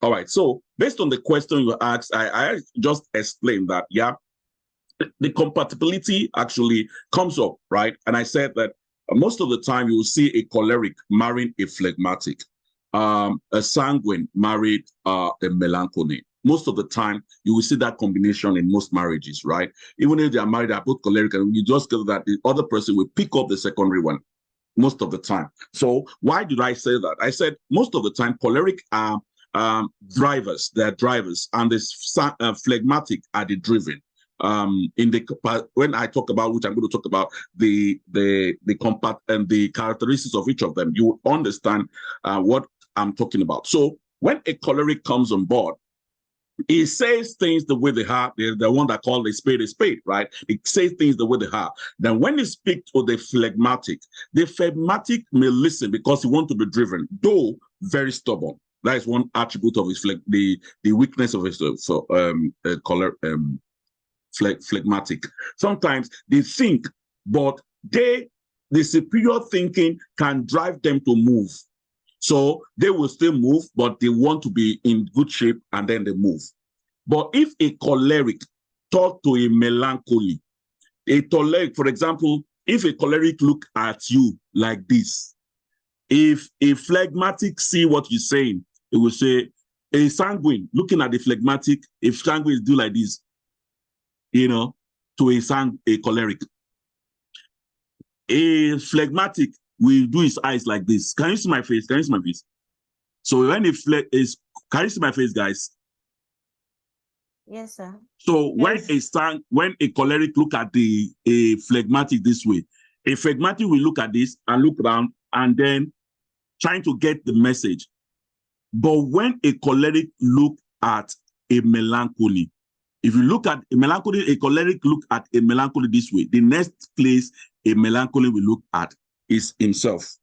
All right. So based on the question you asked, I just explained that, yeah, the compatibility actually comes up, right? And I said that most of the time you will see a choleric marrying a phlegmatic, a sanguine married a melancholy. Most of the time you will see that combination in most marriages, right? Even if they are married, they are both choleric, and you just get that the other person will pick up the secondary one most of the time. So why did I say that? I said most of the time choleric are drivers, they're drivers, and the phlegmatic are the driven. In the when I talk about, which I'm going to talk about, the compact and the characteristics of each of them, you will understand what I'm talking about. So when a choleric comes on board, he says things the way they are. The one that call a spade, right? It says things the way they are. Then when you speak to the phlegmatic may listen because he wants to be driven, though very stubborn. That is one attribute of his the weakness of his phlegmatic. Sometimes they think, but the superior thinking can drive them to move. So they will still move, but they want to be in good shape, and then they move. But if a choleric talk to a melancholy, for example, if a choleric look at you like this, if a phlegmatic see what you're saying, it will say, a sanguine looking at the phlegmatic, if sanguine do like this, to a choleric. A phlegmatic will do his eyes like this. Can you see my face? Can you see my face? So when can you see my face, guys? Yes, sir. So yes. when a choleric look at a phlegmatic this way, a phlegmatic will look at this and look around and then trying to get the message. But when a choleric look at a melancholy, if you look at a melancholy, a choleric look at a melancholy this way, the next place a melancholy will look at is himself.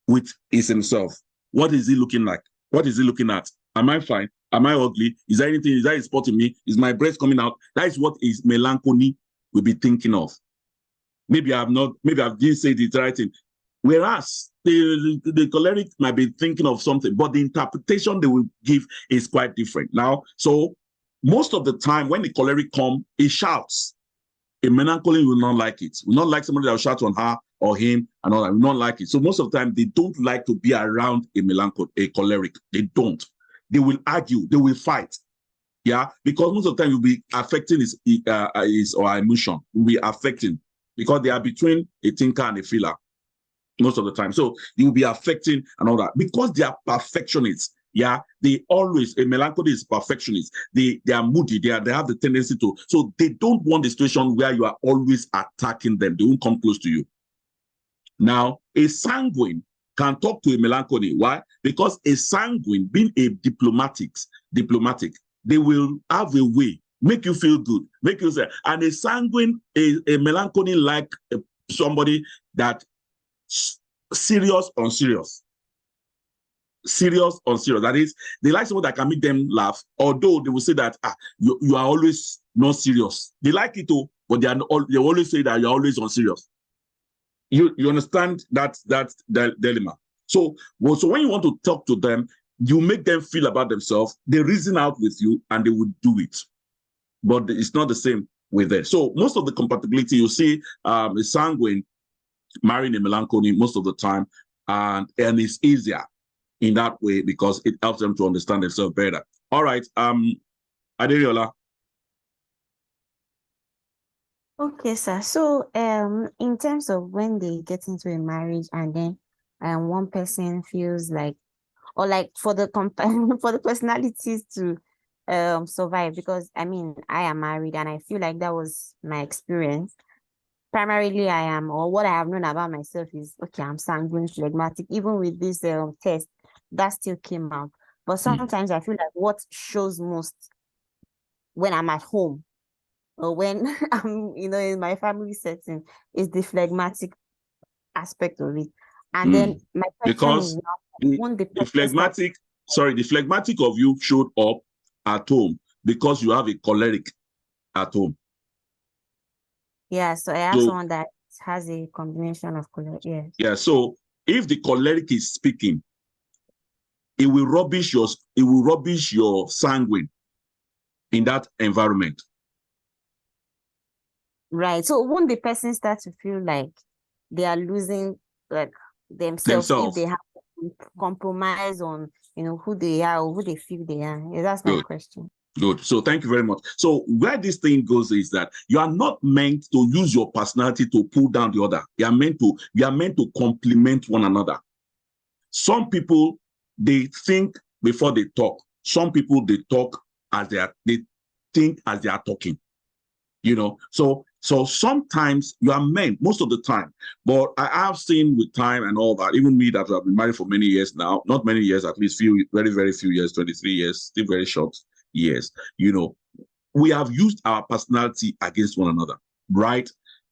Which is himself. What is he looking like? What is he looking at? Am I fine? Am I ugly? Is there anything? Is that spot in me? Is my breast coming out? That is what his melancholy will be thinking of. Maybe I didn't say the right thing. Whereas the choleric might be thinking of something, but the interpretation they will give is quite different. Now, so most of the time when the choleric come, he shouts. A melancholy will not like it. Will not like somebody that will shout on her or him and all that. Will not like it. So most of the time they don't like to be around a choleric. They don't. They will argue. They will fight. Yeah, because most of the time you'll be affecting his or emotion. Will be affecting because they are between a thinker and a feeler most of the time. So you will be affecting and all that because they are perfectionists. Yeah, a melancholy is perfectionist. They are moody. They have the tendency to, so they don't want the situation where you are always attacking them. They won't come close to you. Now, a sanguine can talk to a melancholy. Why? Because a sanguine, being a diplomatic, they will have a way, make you feel good, make you say, and a sanguine, a melancholy like somebody that serious on serious. That is, they like someone that can make them laugh, although they will say that you are always not serious. They like it too, but they always say that you're always unserious. You understand that dilemma. So when you want to talk to them, you make them feel about themselves, they reason out with you and they will do it. But it's not the same with them. So most of the compatibility you see a sanguine marrying a melancholy most of the time, and it's easier in that way because it helps them to understand themselves better. All right, Aderiola. Okay, sir. So, in terms of when they get into a marriage and then one person feels like, or like for the for the personalities to survive, because I mean I am married and I feel like that was my experience. Primarily, I am, or what I have known about myself is, okay, I'm sanguine, phlegmatic. Even with this test, that still came out. But sometimes I feel like what shows most when I'm at home or when I'm, in my family setting is the phlegmatic aspect of it. And then my question is now, the phlegmatic of you showed up at home because you have a choleric at home. Yeah, so I have someone that has a combination of choleric. Yes. Yeah, so if the choleric is speaking, it will rubbish your sanguine in that environment. Right. So won't the person start to feel like they are losing like themselves if they have to compromise on who they are or who they feel they are? Yeah, that's my question. Good. So thank you very much. So where this thing goes is that you are not meant to use your personality to pull down the other. You are meant to complement one another. Some people, they think before they talk. Some people, they talk as they think as they are talking. So sometimes you are meant, most of the time, but I have seen with time and all that, even me that have been married for many years now, not many years, at least very, very few years, 23 years, still very short years, we have used our personality against one another, right?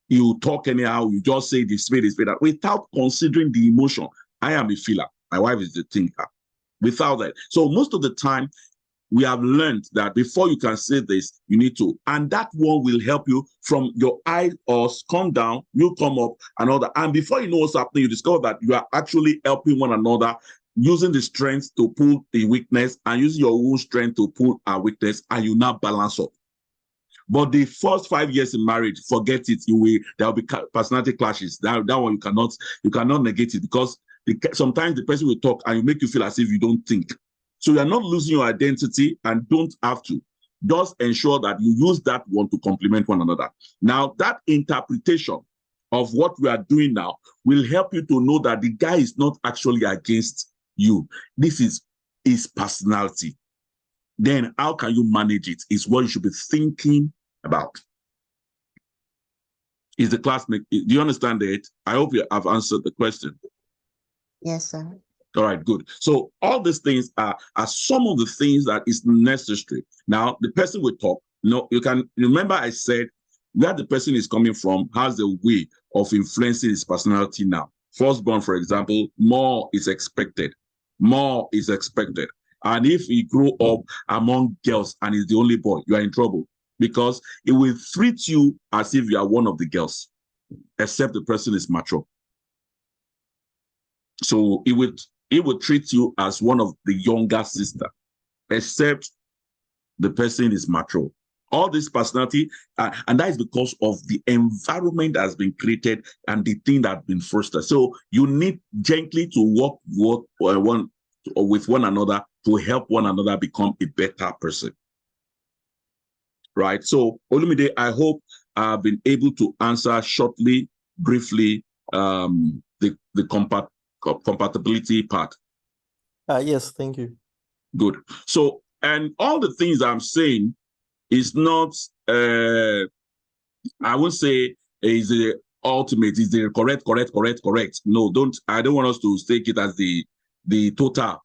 You talk anyhow, you just say this way, without considering the emotion. I am a feeler. My wife is the thinker. Without that. So most of the time, we have learned that before you can say this, you need to, and that one will help you from your eye or come down, you come up and all that. And before you know what's happening, you discover that you are actually helping one another, using the strength to pull the weakness and using your own strength to pull our weakness, and you now balance up. But the first 5 years in marriage, forget it. There will be personality clashes. That one you cannot negate it, because sometimes the person will talk and you make you feel as if you don't think. So you are not losing your identity and don't have to. Just ensure that you use that one to complement one another. Now, that interpretation of what we are doing now will help you to know that the guy is not actually against you. This is his personality. Then how can you manage it is what you should be thinking about. Is the classmate, do you understand it? I hope you have answered the question. Yes, sir. All right, good. So all these things are some of the things that is necessary. Now, the person will talk. You can remember I said where the person is coming from has a way of influencing his personality now. Firstborn, for example, more is expected. More is expected. And if he grew up among girls and is the only boy, you are in trouble, because it will treat you as if you are one of the girls, except the person is mature. So it would treat you as one of the younger sister, except the person is mature. All this personality, and that is because of the environment that has been created and the thing that has been fostered. So you need gently to work with one another to help one another become a better person. Right? So, Olumide, I hope I've been able to answer shortly, briefly, the compatibility part. Yes, thank you. Good. So, and all the things I'm saying is not, I won't say is the ultimate, is the correct. No, I don't want us to take it as the total,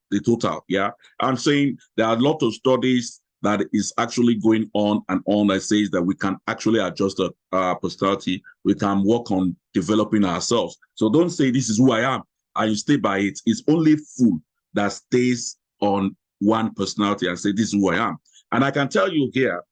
yeah. I'm saying there are a lot of studies that is actually going on and on that says that we can actually adjust our personality. We can work on developing ourselves. So don't say this is who I am and you stay by it. It's only fool that stays on one personality and say, this is who I am. And I can tell you here,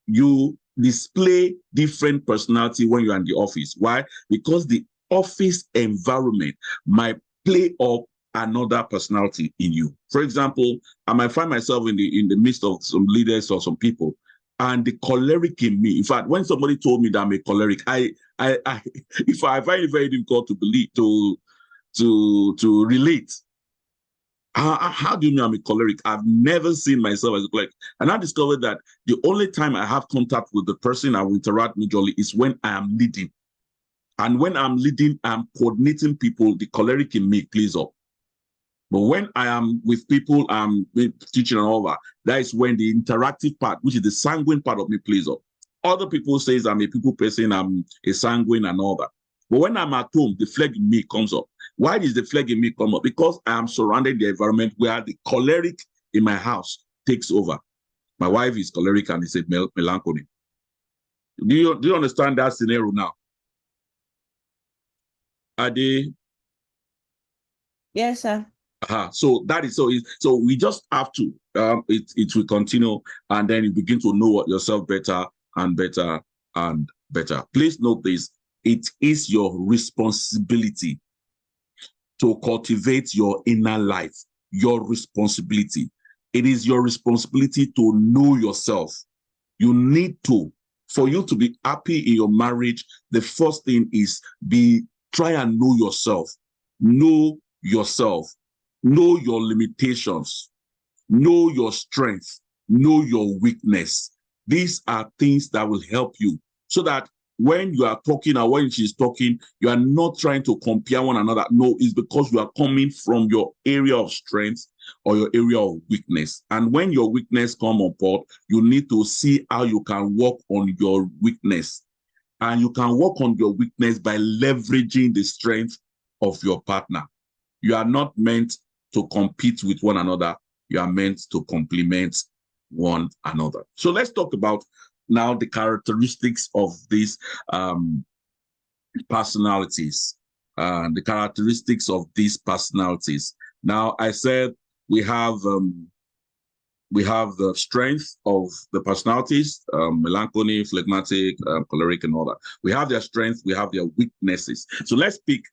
you display different personality when you're in the office. Why? Because the office environment might play up another personality in you. For example, I might find myself in the midst of some leaders or some people, and the choleric in me. In fact, when somebody told me that I'm a choleric, I find it very difficult to believe, to relate. How do you know I'm a choleric? I've never seen myself as a choleric. And I discovered that the only time I have contact with the person I will interact majorly is when I am leading. And when I'm leading, I'm coordinating people, the choleric in me plays up. But when I am with people, I'm teaching and all that, that is when the interactive part, which is the sanguine part of me, plays up. Other people say I'm a people person, I'm a sanguine and all that. But when I'm at home, the phlegm in me comes up. Why does the phlegm in me come up? Because I am surrounded the environment where the choleric in my house takes over. My wife is choleric and it's a melancholy. Do you understand that scenario now? Ade? Yes, sir. So that is so we just have to it will continue, and then you begin to know yourself better and better and better. Please note this: it is your responsibility to cultivate your inner life. your responsibility. It is your responsibility to know yourself. You need to, for you to be happy in your marriage, the first thing is try and know yourself. Know yourself. Know your limitations. Know your strength. Know your weakness. These are things that will help you so that when you are talking or when she's talking, you are not trying to compare one another. No, it's because you are coming from your area of strength or your area of weakness. And when your weakness come on board, you need to see how you can work on your weakness. And you can work on your weakness by leveraging the strength of your partner. You are not meant to compete with one another. You are meant to complement one another. So let's talk about now the characteristics of these personalities. The characteristics of these personalities. Now, I said we have the strength of the personalities, melancholy, phlegmatic, choleric, and all that. We have their strength, we have their weaknesses. So let's pick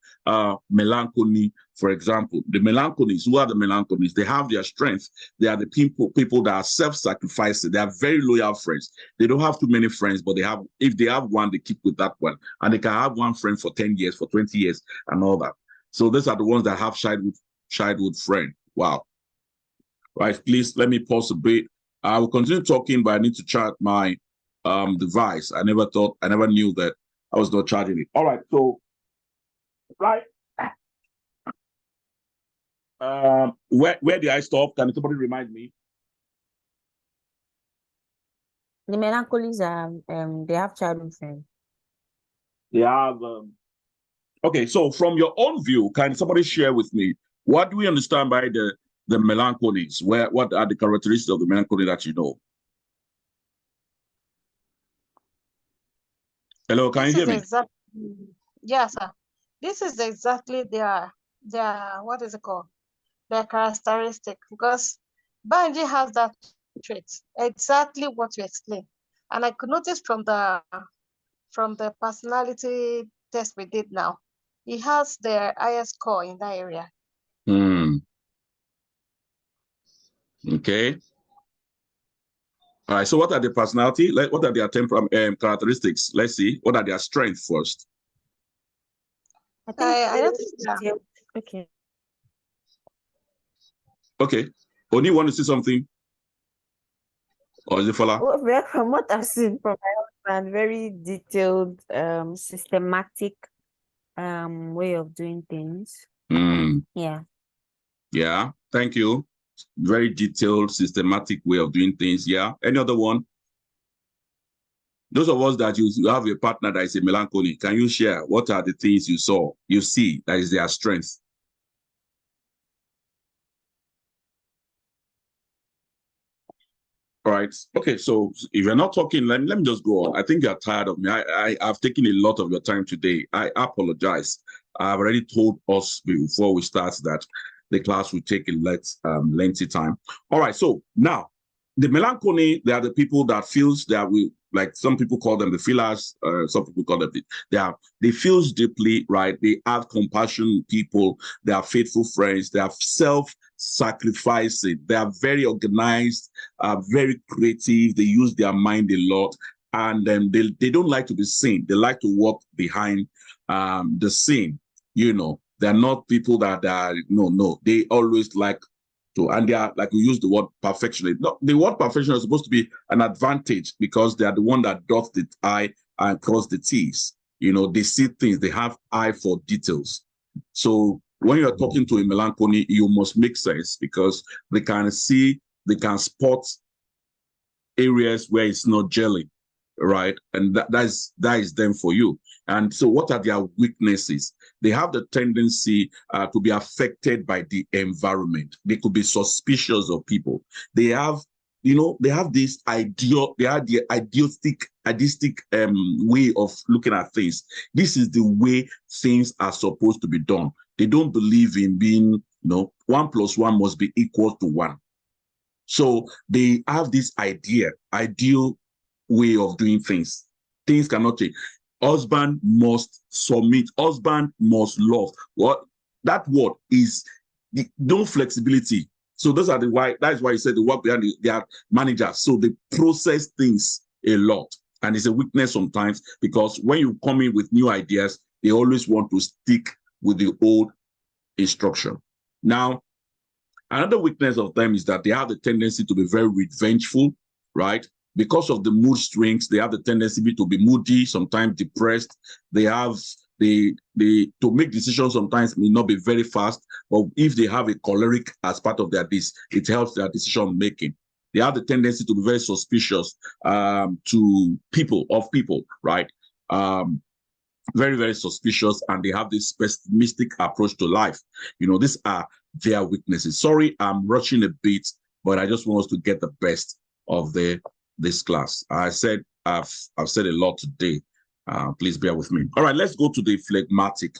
melancholy, for example. The melancholies, who are the melancholies? They have their strength. They are the people that are self-sacrificing. They are very loyal friends. They don't have too many friends, but if they have one, they keep with that one. And they can have one friend for 10 years, for 20 years, and all that. So these are the ones that have childhood friend. Wow. Right, please let me pause a bit. I will continue talking, but I need to charge my device. I never knew that I was not charging it. All right, so right. Where did I stop? Can somebody remind me? The melancholies are they have childhood friends. They have okay, so from your own view, can somebody share with me what do we understand by the melancholies? What are the characteristics of the melancholy that you know? Hello, can you hear me? Yes, sir. This is exactly their what is it called? Their characteristic, because Banji has that trait, exactly what you explained. And I could notice from the personality test we did now, he has the highest score in that area. Okay. All right. So, what are the personality? What are their characteristics? Let's see. What are their strengths first? I noticed that. Okay. Okay. Oni, want to see something? Or is it Fola? Well, from what I've seen from my husband, very detailed, systematic way of doing things. Yeah. Yeah. Thank you. Very detailed, systematic way of doing things. Yeah. Any other one? Those of us that you have a partner that is a melancholy, can you share what are the things you see that is their strength? All right. Okay. So if you're not talking, let me just go on. I think you're tired of me. I've taken a lot of your time today. I apologize. I've already told us before we start that the class will take a lengthy time. All right. So now the melancholy, they are the people that feels that like some people call them the feelers, some people call them they feel deeply, right? They have compassion with people, they are faithful friends, they are self-sacrificing, they are very organized, very creative, they use their mind a lot, and they don't like to be seen. They like to walk behind the scene. They're not people that are they always like to, and they are, like we use the word perfectionist. No, the word perfection is supposed to be an advantage because they are the one that dots the I and cross the T's. They see things, they have eye for details. So when you're talking to a melancholy, you must make sense because they can spot areas where it's not gelling, right? And that is them for you. And so what are their weaknesses? They have the tendency to be affected by the environment. They could be suspicious of people. They have this idealistic way of looking at things. This is the way things are supposed to be done. They don't believe in being, 1 + 1 must be equal to 1. So they have this ideal way of doing things. Things cannot change. Husband must submit. Husband must love. What that word is no flexibility. So those are that's why you said the work behind they are managers. So they process things a lot. And it's a weakness sometimes because when you come in with new ideas, they always want to stick with the old instruction. Now, another weakness of them is that they have the tendency to be very revengeful, right? Because of the mood swings, they have the tendency to be moody, sometimes depressed. They have to make decisions sometimes may not be very fast, but if they have a choleric as part of their it helps their decision making. They have the tendency to be very suspicious to people, right? Very, very suspicious, and they have this pessimistic approach to life. You know, these are their weaknesses. Sorry, I'm rushing a bit, but I just want us to get the best of this class. I said I've said a lot today. Please bear with me. All right, let's go to the phlegmatic.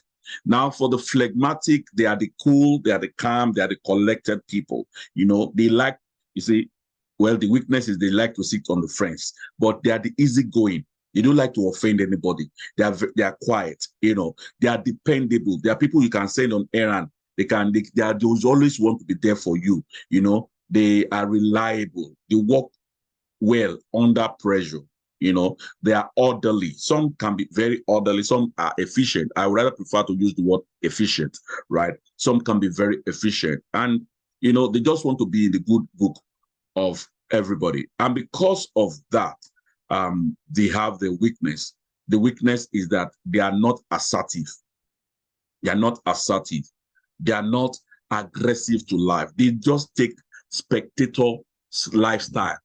Now, for the phlegmatic, they are the cool, they are the calm, they are the collected people. You know, they like, you see, well, the weakness is they like to sit on the fence, but they are the easygoing. They don't like to offend anybody. They are quiet, you know. They are dependable. They are people you can send on errand. They always want to be there for you. You know, they are reliable. They work well under pressure. You know, they are orderly. Some can be very orderly. Some are efficient. I would rather prefer to use the word efficient, right? Some can be very efficient. And, you know, they just want to be in the good book of everybody. And because of that, they have the weakness. The weakness is that they are not assertive. They are not assertive. They are not aggressive to life. They just take spectator lifestyle,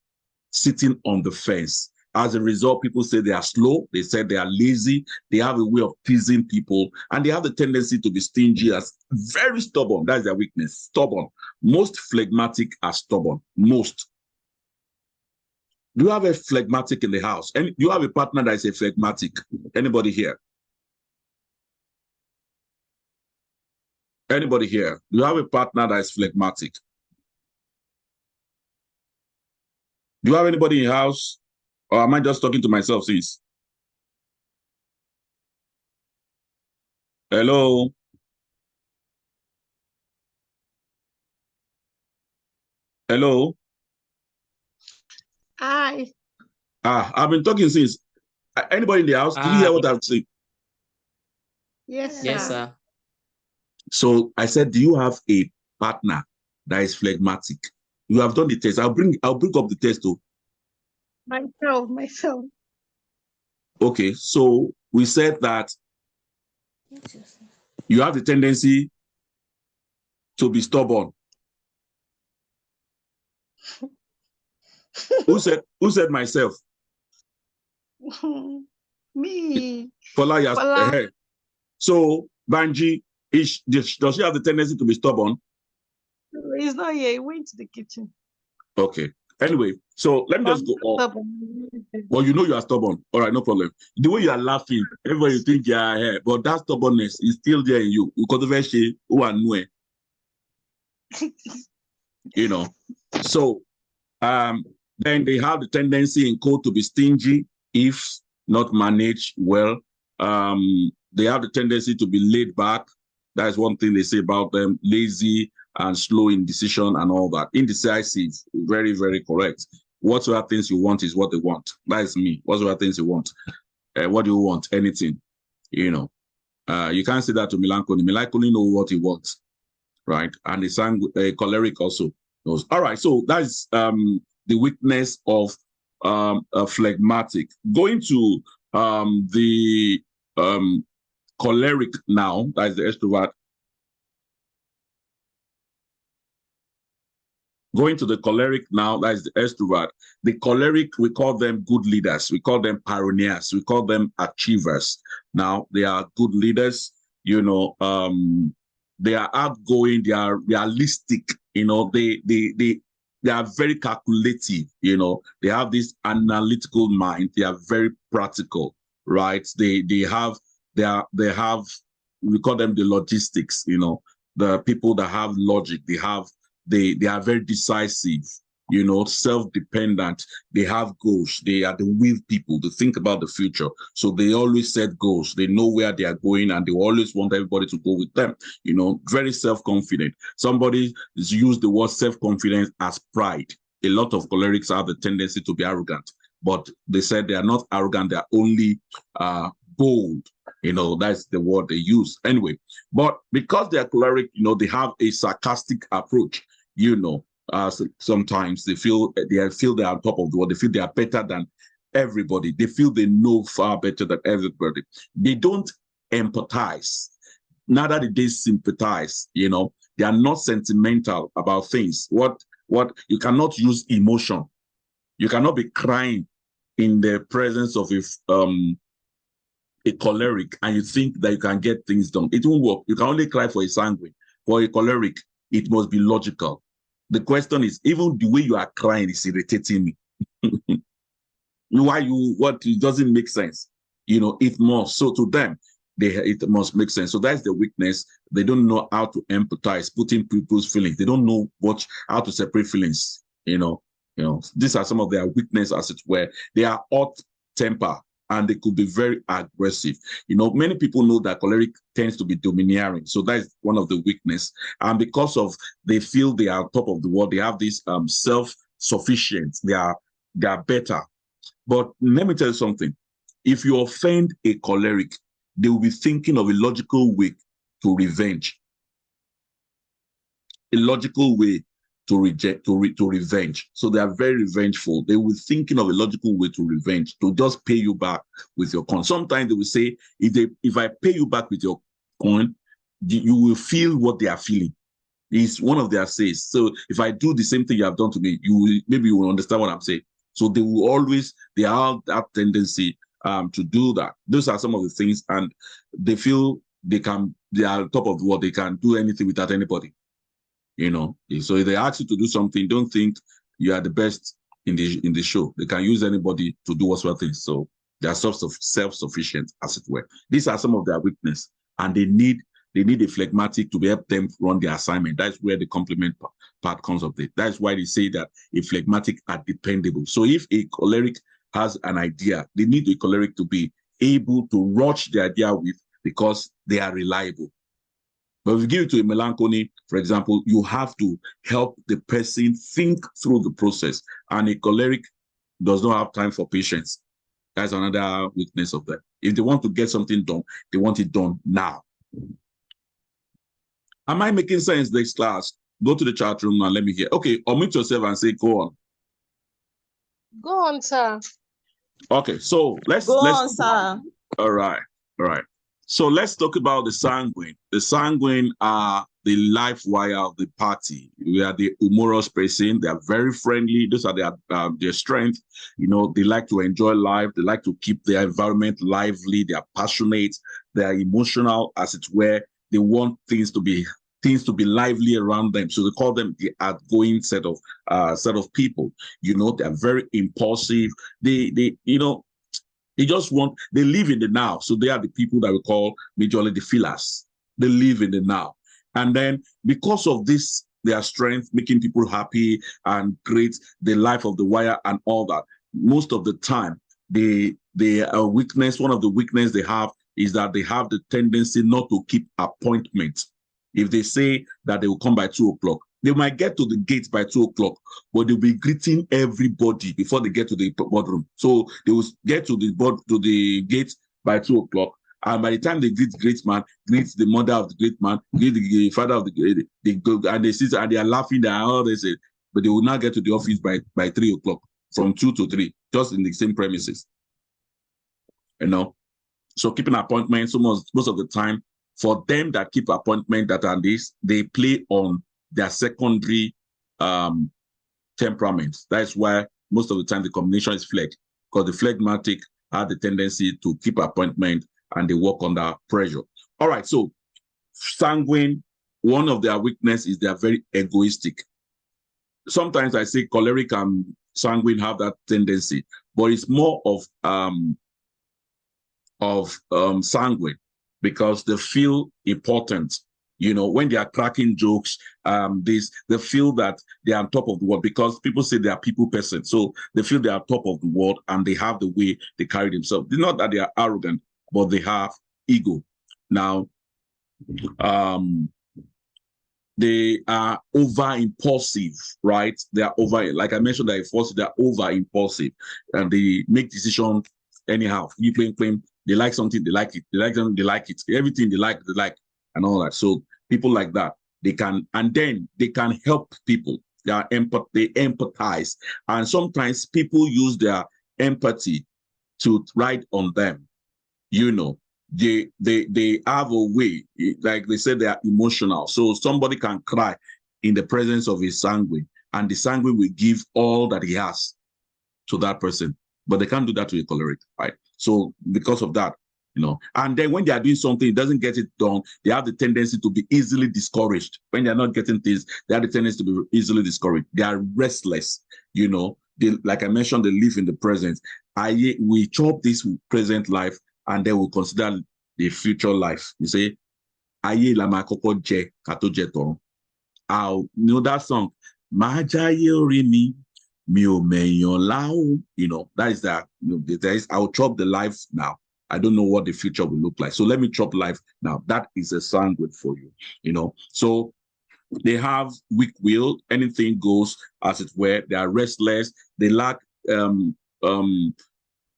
sitting on the fence. As a result, people say they are slow. They say they are lazy. They have a way of teasing people, and they have the tendency to be stingy, as very stubborn. That's their weakness. Stubborn. Most phlegmatic are stubborn. Most. Do you have a phlegmatic in the house? And do you have a partner that is a phlegmatic? Anybody here? Anybody here? Do you have a partner that is phlegmatic? Do you have anybody in your house? Or am I just talking to myself, sis? Hello? Hello? Hi. I've been talking since. Anybody in the house? Did you hear what I've said? Yes, Yes, sir. sir. So I said, do you have a partner that is phlegmatic? You have done the test. I'll bring up the test too. Myself. Okay, so we said that you have the tendency to be stubborn. Who said myself? Me. Fola, yes. Fola. So Banji, does she have the tendency to be stubborn? He's not here. He went to the kitchen. Okay. Anyway, so let me just go on. Well, you know you are stubborn. All right, no problem. The way you are laughing, everybody think you are here, but that stubbornness is still there in you. You know. So then they have the tendency in code to be stingy if not managed well. They have the tendency to be laid back. That is one thing they say about them, lazy and slow in decision and all that. Indecisive, very, very correct. Whatsoever things you want is what they want. That is me. Whatsoever things you want. What do you want? Anything. You know. You can't say that to Melancholy. Melancholy know what he wants. Right? And the choleric also knows. All right, so that's the weakness of a phlegmatic. Going to the choleric now, that is the extrovert. Going to the choleric now, that is the extrovert. The choleric, we call them good leaders. We call them pioneers. We call them achievers. Now, they are good leaders. You know, they are outgoing. They are realistic. You know, they are very calculative. You know, they have this analytical mind. They are very practical, right? They have, we call them the logistics. You know, the people that have logic. They are very decisive, you know, self-dependent. They have goals. They are the with people. They think about the future. So they always set goals. They know where they are going, and they always want everybody to go with them. You know, very self-confident. Somebody has used the word self-confidence as pride. A lot of cholerics have the tendency to be arrogant, but they said they are not arrogant. They are only bold. You know, that's the word they use. Anyway, but because they are choleric, you know, they have a sarcastic approach, you know. Sometimes they feel they are on top of the world. They feel they are better than everybody. They feel they know far better than everybody. They don't empathize. Neither do they sympathize. You know, they are not sentimental about things. What you cannot use emotion. You cannot be crying in the presence of a choleric and you think that you can get things done. It won't work. You can only cry for a sanguine. For a choleric, it must be logical. The question is, even the way you are crying is irritating me. It doesn't make sense. You know, it must. So to them, it must make sense. So that's the weakness. They don't know how to empathize, put in people's feelings. They don't know how to separate feelings. You know, these are some of their weaknesses, as it were. They are hot temper, and they could be very aggressive. You know, many people know that choleric tends to be domineering. So that's one of the weakness. And because of they feel they are on top of the world, they have this self-sufficient. They are better. But let me tell you something. If you offend a choleric, they will be thinking of a logical way to revenge. A logical way to revenge. So they are very revengeful. They will thinking of a logical way to revenge, to just pay you back with your coin. Sometimes they will say, if I pay you back with your coin, you will feel what they are feeling. It's one of their says. So if I do the same thing you have done to me, maybe you will understand what I'm saying. So they have that tendency to do that. Those are some of the things, and they feel they are on top of the world. They can do anything without anybody. You know, so if they ask you to do something, don't think you are the best in the show. They can use anybody to do whatsoever things. So they are self-sufficient, as it were. These are some of their weaknesses, and they need a phlegmatic to help them run their assignment. That's where the complement part comes of it. That's why they say that a phlegmatic are dependable. So if a choleric has an idea, they need a choleric to be able to rush the idea with, because they are reliable. But if you give it to a melancholy, for example, you have to help the person think through the process. And a choleric does not have time for patience. That's another weakness of them. If they want to get something done, they want it done now. Am I making sense next class? Go to the chat room and let me hear. Okay, unmute yourself and say, go on. Go on, sir. Okay, so let's Go on, sir. All right. So let's talk about the sanguine. The sanguine are the life wire of the party. We are the humorous person. They are very friendly. Those are their strength. You know, they like to enjoy life. They like to keep their environment lively. They are passionate. They are emotional, as it were. They want things to be lively around them. So they call them the outgoing set of people. You know, they are very impulsive. They live in the now. So they are the people that we call majorly the feelers. They live in the now. And then because of this, their strength, making people happy and great, the life of the wire and all that, most of the time, one of the weakness they have is that they have the tendency not to keep appointments. If they say that they will come by 2 o'clock, they might get to the gates by 2 o'clock, but they'll be greeting everybody before they get to the boardroom. So they will get to the gate by 2 o'clock. And by the time they greet the great man, greet the mother of the great man, greet the father of the great, they go and they sit and they are laughing and all they say, but they will not get to the office by 3 o'clock, from 2 to 3, just in the same premises. You know, so keeping appointments, most of the time, for them that keep appointment that are this, they play on their secondary temperaments. That's why most of the time the combination is phleg, because the phlegmatic have the tendency to keep appointment and they work under pressure. All right, so sanguine, one of their weaknesses is they are very egoistic. Sometimes I say choleric and sanguine have that tendency, but it's more of sanguine, because they feel important. You know, when they are cracking jokes, they feel that they are on top of the world because people say they are people person. So they feel they are top of the world and they have the way they carry themselves. It's not that they are arrogant, but they have ego. Now, they are over impulsive, right? They are over, like I mentioned, they're over impulsive and they make decisions anyhow. You claim they like something, they like it. They like something, they like it. Everything they like, and all that. So people like that, they can, and then they can help people. They empathize. And sometimes people use their empathy to ride on them. You know, they have a way, like they said, they are emotional. So somebody can cry in the presence of a sanguine, and the sanguine will give all that he has to that person. But they can't do that to a choleric, right? So because of that, you know, and then when they are doing something, it doesn't get it done, they have the tendency to be easily discouraged. When they're not getting things, they have the tendency to be easily discouraged. They are restless, you know. They, like I mentioned, they live in the present. We chop this present life, and then we'll consider the future life. You say, Aye lama koko je kato je toron. You know that song? Majaye orimi mi o meyon lao. You know, that is that. You know, I'll chop the life now. I don't know what the future will look like. So let me chop life now. That is a sanguine for you. You know, so they have weak will. Anything goes as it were. They are restless. They lack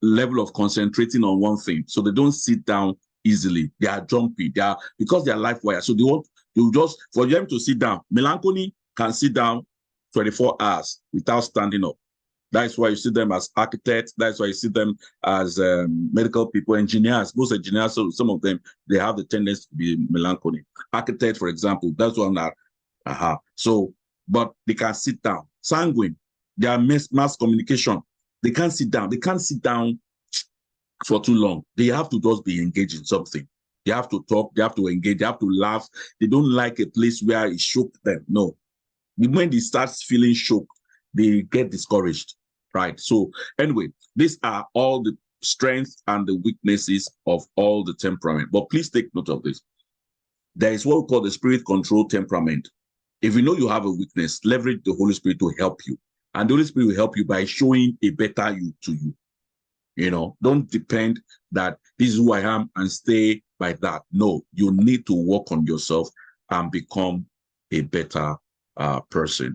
level of concentrating on one thing, so they don't sit down easily. They are jumpy. They are, because they are life wire. So they just for them to sit down. Melancholy can sit down 24 hours without standing up. That's why you see them as architects. That's why you see them as medical people, engineers. Most engineers, so some of them, they have the tendency to be melancholy. Architects, for example, that's one that. So, but they can sit down. Sanguine, they are mass communication. They can't sit down. They can't sit down for too long. They have to just be engaged in something. They have to talk. They have to engage. They have to laugh. They don't like a place where it shook them. No. When they start feeling shook, they get discouraged, right? So anyway, these are all the strengths and the weaknesses of all the temperament. But please take note of this. There is what we call the spirit control temperament. If you know you have a weakness, leverage the Holy Spirit to help you. And the Holy Spirit will help you by showing a better you to you. You know, don't depend that this is who I am and stay by that. No, you need to work on yourself and become a better person.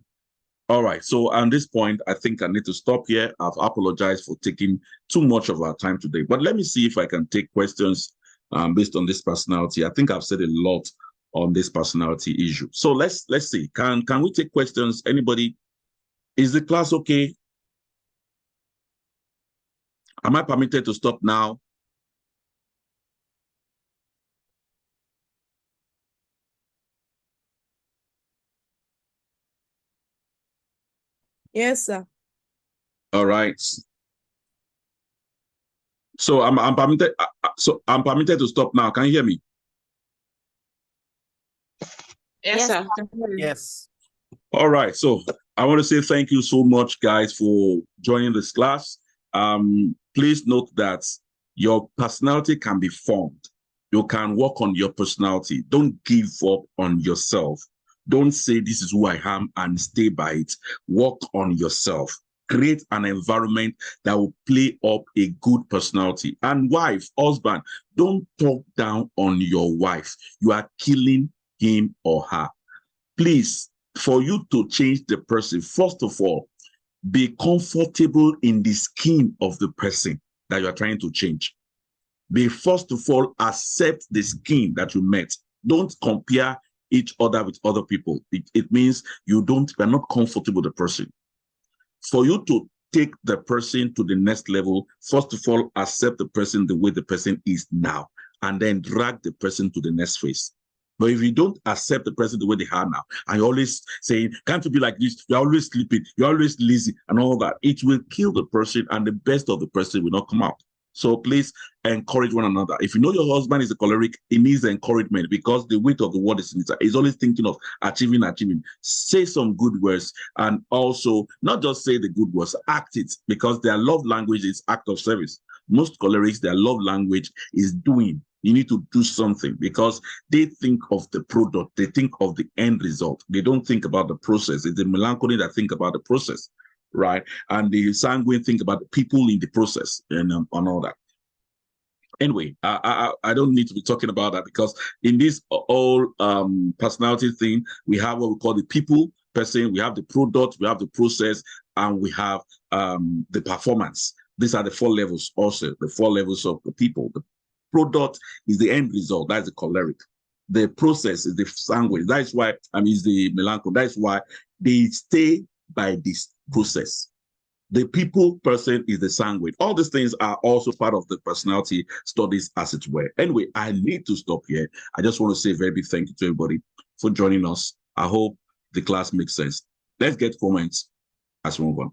All right. So at this point, I think I need to stop here. I've apologized for taking too much of our time today. But let me see if I can take questions based on this personality. I think I've said a lot on this personality issue. So let's see. Can we take questions? Anybody? Is the class okay? Am I permitted to stop now? Yes, sir. All right. So I'm permitted. So I'm permitted to stop now. Can you hear me? Yes, Yes, sir. Yes. All right. So I want to say thank you so much, guys, for joining this class. Please note that your personality can be formed. You can work on your personality. Don't give up on yourself. Don't say this is who I am and stay by it. Work on yourself. Create an environment that will play up a good personality. And wife, husband, don't talk down on your wife. You are killing him or her. Please, for you to change the person, first of all, be comfortable in the skin of the person that you are trying to change. Be, first of all, accept the skin that you met. Don't compare each other with other people. It means you're not comfortable with the person. For you to take the person to the next level, first of all, accept the person the way the person is now, and then drag the person to the next phase. But if you don't accept the person the way they are now, and you're always saying, can't you be like this? You're always sleeping, you're always lazy, and all that, it will kill the person, and the best of the person will not come out. So please encourage one another. If you know your husband is a choleric, he needs encouragement because the weight of the world is in his he's always thinking of achieving. Say some good words, and also not just say the good words, act it, because their love language is act of service. Most cholerics, their love language is doing. You need to do something because they think of the product, they think of the end result. They don't think about the process. It's the melancholy that think about the process, right? And the sanguine think about the people in the process and all that. Anyway, I don't need to be talking about that because in this whole personality thing, we have what we call the people person, we have the product, we have the process, and we have the performance. These are the 4 levels also, the 4 levels of the people. The product is the end result, that's the choleric. The process is the sanguine, that's why, is the melancholy, that's why they stay by this process. The people person is the sanguine. All these things are also part of the personality studies, as it were. Anyway, I need to stop here. I just want to say a very big thank you to everybody for joining us. I hope the class makes sense. Let's get comments as we move on.